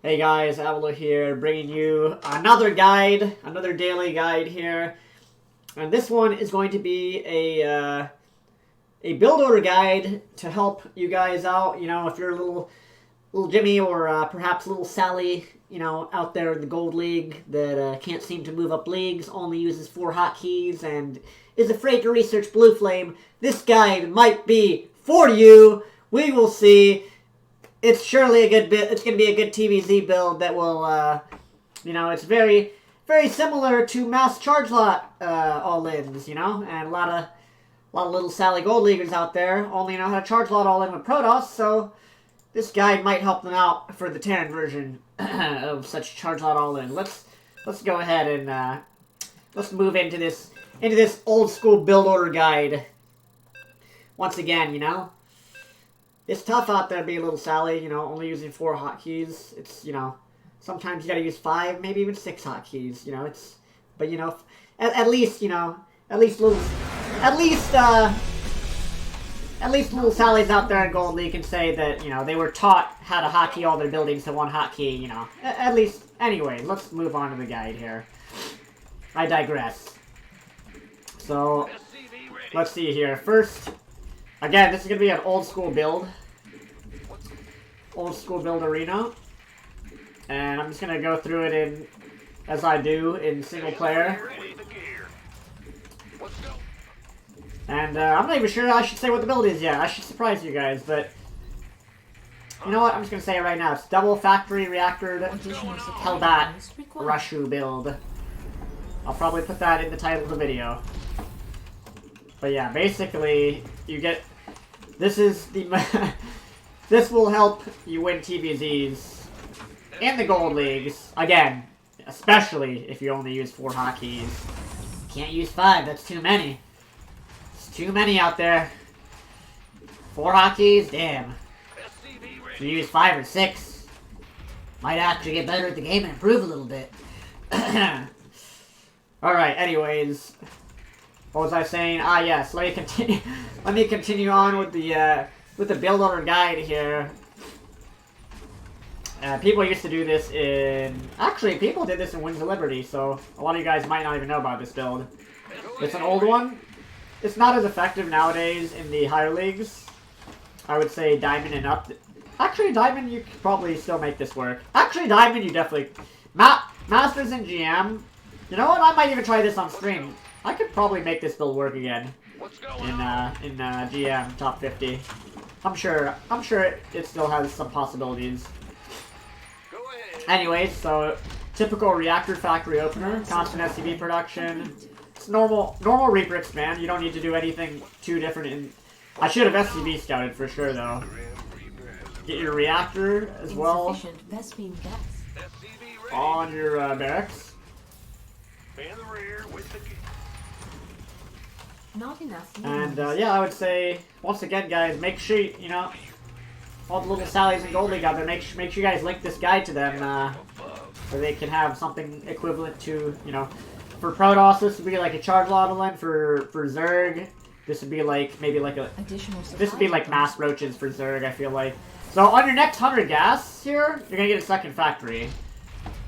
Hey guys, Avilo here, bringing you another guide, another daily guide here. And this one is going to be a build order guide to help you guys out. You know, if you're a little Jimmy or perhaps little Sally, you know, out there in the Gold League that can't seem to move up leagues, only uses 4 hotkeys, and is afraid to research Blue Flame, this guide might be for you. We will see. It's surely a good bit. It's going to be a good TvZ build that will, you know, it's very, very similar to mass chargelot all-ins, you know, and a lot of little Sally Gold Leaguers out there only know how to chargelot all-in with Protoss, so this guide might help them out for the Terran version of such chargelot all-in. Let's go ahead and let's move into this old school build order guide. Once again, you know. It's tough out there to be a little Sally, you know, only using 4 hotkeys. It's, you know, sometimes you gotta use 5, maybe even 6 hotkeys, you know, it's, but, you know, at least, you know, at least little Sallies out there in Gold League can say that, you know, they were taught how to hotkey all their buildings to 1 hotkey, you know, at least, anyway, let's move on to the guide here. I digress. So, let's see here. First, again, this is going to be an old school build. Old school build arena. And I'm just going to go through it in, as I do, in single player. And I'm not even sure I should say what the build is yet. I should surprise you guys, but you know what? I'm just going to say it right now. It's double factory reactored Hellbat Rushuuu build. I'll probably put that in the title of the video. But yeah, basically, you get... This is the... This will help you win TvZs in the Gold Leagues. Again, especially if you only use 4 hotkeys. Can't use 5, that's too many. It's too many out there. 4 hotkeys? Damn. If you use 5 or 6, might actually get better at the game and improve a little bit. Alright, anyways... What was I saying? Ah, yes. Let me continue on with the build order guide here. People used to do this in... Actually, people did this in Wings of Liberty, so a lot of you guys might not even know about this build. It's an old one. It's not as effective nowadays in the higher leagues. I would say Diamond and up. Actually, Diamond, you could probably still make this work. Actually, Diamond, you definitely... Masters and GM. You know what? I might even try this on stream. I could probably make this build work again in GM top 50. I'm sure it still has some possibilities. Anyways, so typical reactor factory opener, constant SCV production. It's normal Reaper expand. You don't need to do anything too different. I should have SCV scouted for sure though. Get your reactor as well on your barracks. Not enough. And yeah, I would say once again, guys, make sure you know all the little Sallies and Gold League out there. Make sure you guys link this guide to them so they can have something equivalent to, you know, for Protoss. This would be like a chargelot lens. For Zerg, this would be like maybe like a this would be like mass roaches for Zerg. I feel like. So on your next 100 gas here, you're gonna get a second factory.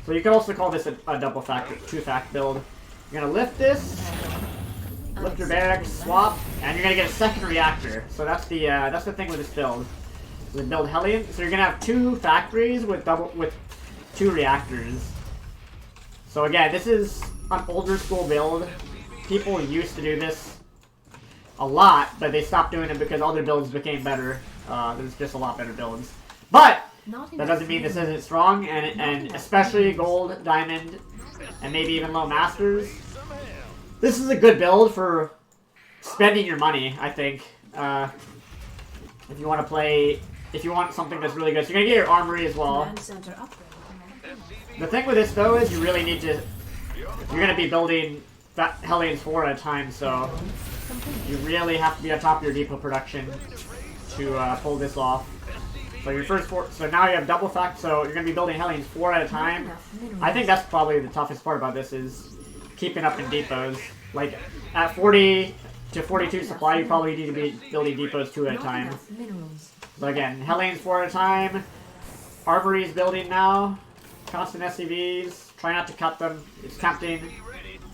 So you could also call this a double factory, 2-fact build. You're gonna lift this. Lift your barracks, swap, and you're gonna get a second reactor. So that's the thing with this build. We build Hellion, so you're gonna have 2 factories with 2 reactors. So again, this is an older school build. People used to do this a lot, but they stopped doing it because other builds became better. There's just a lot better builds. But that doesn't mean this isn't strong, and especially gold, diamond, and maybe even low masters. This is a good build for spending your money, I think. If you want to play, if you want something that's really good. So you're going to get your armory as well. The thing with this, though, is you really need to... You're going to be building Hellions 4 at a time, so you really have to be on top of your depot production to pull this off. So your first 4... So now you have double fact, so you're going to be building Hellions 4 at a time. I think that's probably the toughest part about this is keeping up in depots. Like, at 40 to 42 supply, you probably need to be building depots 2 at a time. So again, Hellions 4 at a time. Armory is building now. Constant SCVs. Try not to cut them. It's tempting,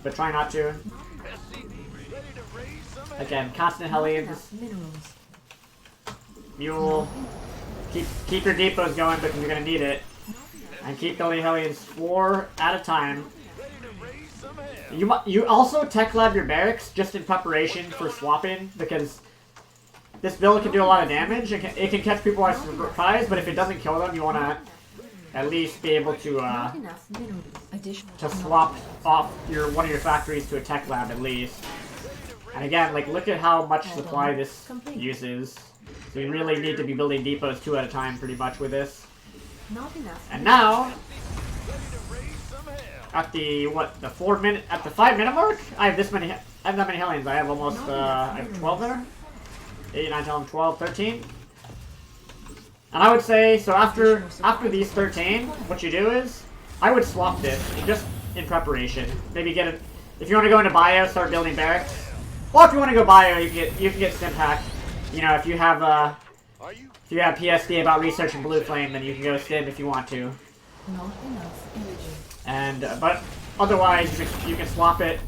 but try not to. Again, constant Hellions. Mule. Keep your depots going because you're gonna need it. And keep building Hellions 4 at a time. You also tech lab your barracks just in preparation for swapping, because this build can do a lot of damage. It can catch people by surprise, but if it doesn't kill them, you want to at least be able to swap off one of your factories to a tech lab at least. And again, like, look at how much supply this uses. So you really need to be building depots 2 at a time pretty much with this. And now, at the 5 minute mark, I have that many Hellions. I have almost I have 12 there. 8, 9, 10, 12, 13. And I would say, so after these 13, what you do is, I would swap this, just in preparation. Maybe get it, if you want to go into bio, start building barracks. Or if you want to go bio, you can get Stimpack. You know, if you have PSD about researching Blue Flame, then you can go Stim if you want to. And, but otherwise, you can swap it.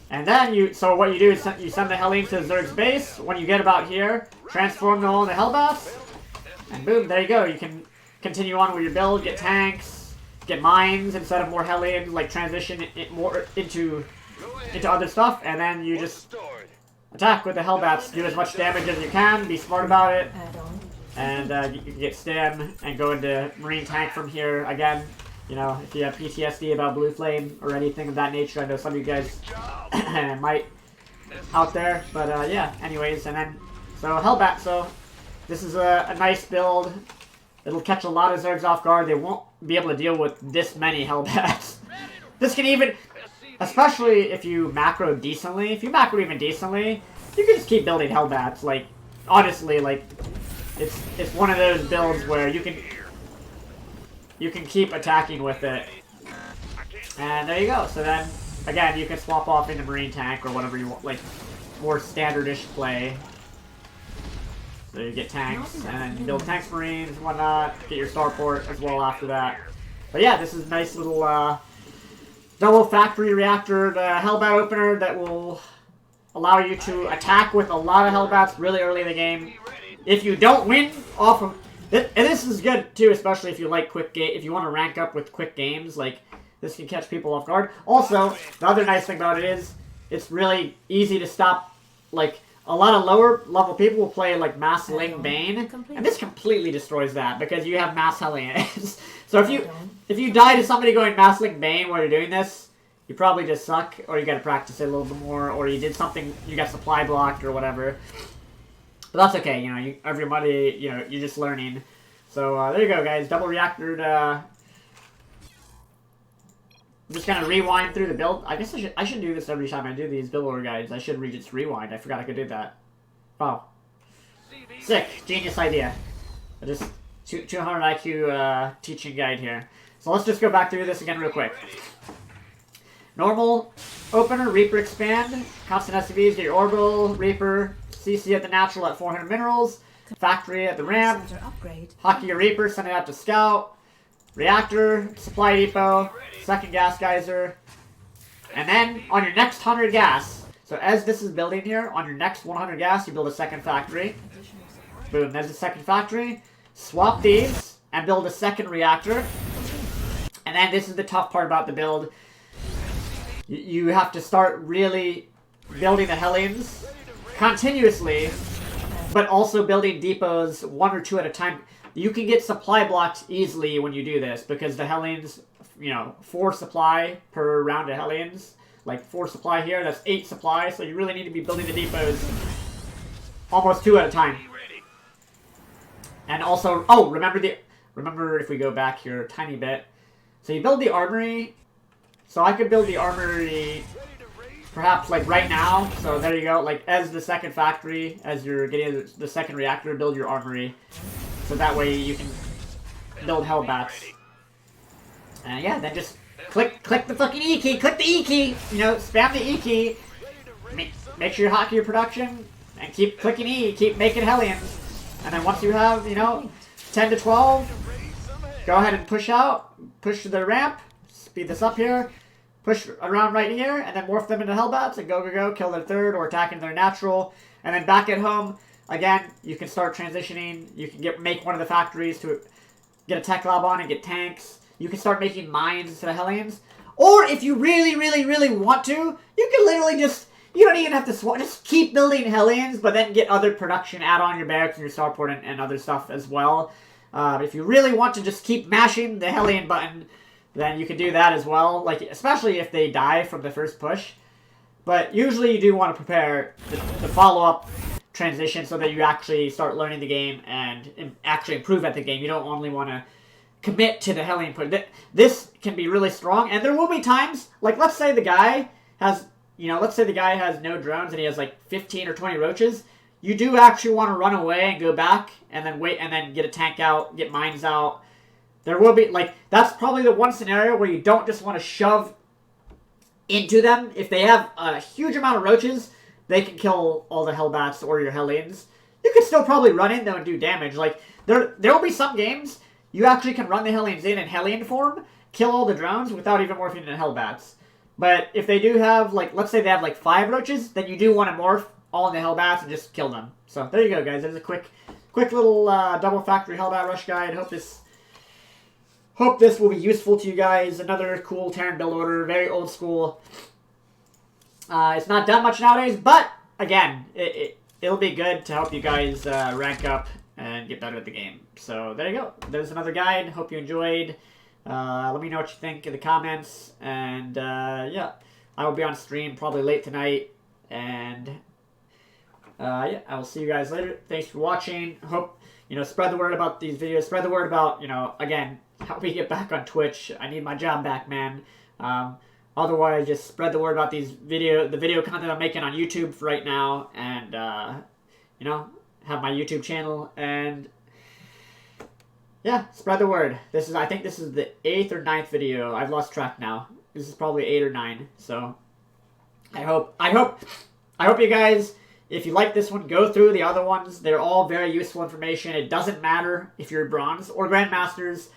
And then so what you do is you send the Hellions to Zerg's base. When you get about here, transform them all into Hellbats. And boom, there you go. You can continue on with your build, get tanks, get mines instead of more Hellions, like transition it more into other stuff, and then you just attack with the Hellbats, do as much damage as you can, be smart about it, and you can get Stim and go into Marine Tank from here. Again, you know, if you have PTSD about Blue Flame or anything of that nature, I know some of you guys might out there, but yeah, anyways, and then, so Hellbat, so this is a nice build. It'll catch a lot of Zergs off guard. They won't be able to deal with this many Hellbats. This can even, especially if you macro decently, if you macro even decently, you can just keep building Hellbats. Like, honestly, like, it's one of those builds where you can keep attacking with it. And there you go. So then, again, you can swap off into Marine Tank or whatever you want, like, more standard-ish play. So you get tanks, and then you build tanks, Marines, and whatnot, get your starport as well after that. But yeah, this is a nice little double factory reactor Hellbat opener that will allow you to attack with a lot of Hellbats really early in the game. If you don't win off of and this is good too, especially if you like if you want to rank up with quick games, like this can catch people off guard. Also, the other nice thing about it is it's really easy to stop. Like, a lot of lower level people will play like Mass Ling Bane, and this completely destroys that because you have Mass Hellions. So if you die to somebody going Mass Ling Bane while you're doing this, you probably just suck, or you gotta practice it a little bit more, or you did something, you got supply blocked or whatever. But that's okay, you know, everybody, you know, you're just learning. So there you go, guys. Double reactored. I'm just gonna rewind through the build. I guess I should do this every time I do these build order guides. I should just rewind. I forgot I could do that. Oh, sick, genius idea. Just 200 IQ teaching guide here. So let's just go back through this again real quick. Normal opener, Reaper expand, constant SCVs, get your orbital, Reaper, CC at the natural at 400 minerals, factory at the ramp, hockey your Reaper, send it out to scout, reactor, supply depot, second gas geyser, and then on your next 100 gas, so as this is building here, on your next 100 gas, you build a second factory. Boom, there's a second factory. Swap these and build a second reactor. And then this is the tough part about the build. You have to start really building the Hellions continuously, but also building depots 1 or 2 at a time. You can get supply blocked easily when you do this because the Hellions, you know, 4 supply per round of Hellions. Like 4 supply here, that's 8 supply, so you really need to be building the depots almost 2 at a time. And also, oh, remember if we go back here a tiny bit. So you build the armory. So I could build the armory perhaps like right now. So there you go. Like as the second factory, as you're getting the second reactor, build your armory. So that way you can build Hellbats. And yeah, then just click the fucking E key. Click the E key. You know, spam the E key. Make sure you hockey your production. And keep clicking E. Keep making Hellions. And then once you have, you know, 10 to 12, go ahead and push out, push to the ramp, speed this up here, push around right here, and then morph them into Hellbats and go, kill their third or attack into their natural. And then back at home, again, you can start transitioning. You can make one of the factories to get a tech lab on and get tanks. You can start making mines instead of Hellions. Or if you really, really, really want to, you can literally just, you don't even have to just keep building Hellions, but then get other production, add on your barracks and your starport and other stuff as well. If you really want to just keep mashing the Hellion button, then you can do that as well, like especially if they die from the first push. But usually you do want to prepare the follow-up transition so that you actually start learning the game and actually improve at the game. You don't only want to commit to the Hellion push. This can be really strong, and there will be times, like let's say the guy has, let's say the guy has no drones and he has like 15 or 20 roaches. You do actually want to run away and go back and then wait and then get a tank out, get mines out. There will be, like, that's probably the one scenario where you don't just want to shove into them. If they have a huge amount of roaches, they can kill all the Hellbats or your Hellions. You can still probably run in, though, and do damage. Like, there will be some games you actually can run the Hellions in Hellion form, kill all the drones without even morphing into Hellbats. But if they do have, like, let's say they have, like, 5 roaches, then you do want to morph all in the Hellbats and just kill them. So, there you go, guys. There's a quick little double factory Hellbat rush guide. Hope this will be useful to you guys. Another cool Terran build order, very old school. It's not done much nowadays, but again, it'll be good to help you guys rank up and get better at the game. So there you go. There's another guide. Hope you enjoyed. Let me know what you think in the comments. And yeah, I will be on stream probably late tonight. And yeah, I will see you guys later. Thanks for watching. Hope, spread the word about these videos. Spread the word about, again, help me get back on Twitch. I need my job back, man. Otherwise, just spread the word about the video content I'm making on YouTube for right now, and have my YouTube channel, and yeah, spread the word. I think this is the 8th or 9th video. I've lost track now. This is probably 8 or 9. So I hope you guys, if you like this one, go through the other ones. They're all very useful information. It doesn't matter if you're bronze or grandmasters.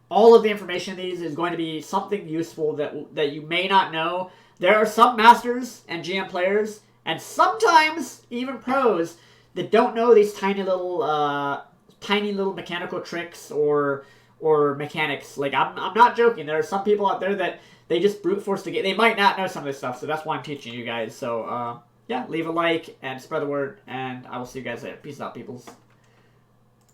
All of the information in these is going to be something useful that you may not know. There are some masters and GM players, and sometimes even pros, that don't know these tiny little mechanical tricks or mechanics. Like, I'm not joking. There are some people out there that they just brute force the game. They might not know some of this stuff, so that's why I'm teaching you guys. So yeah, leave a like and spread the word, and I will see you guys later. Peace out, peoples.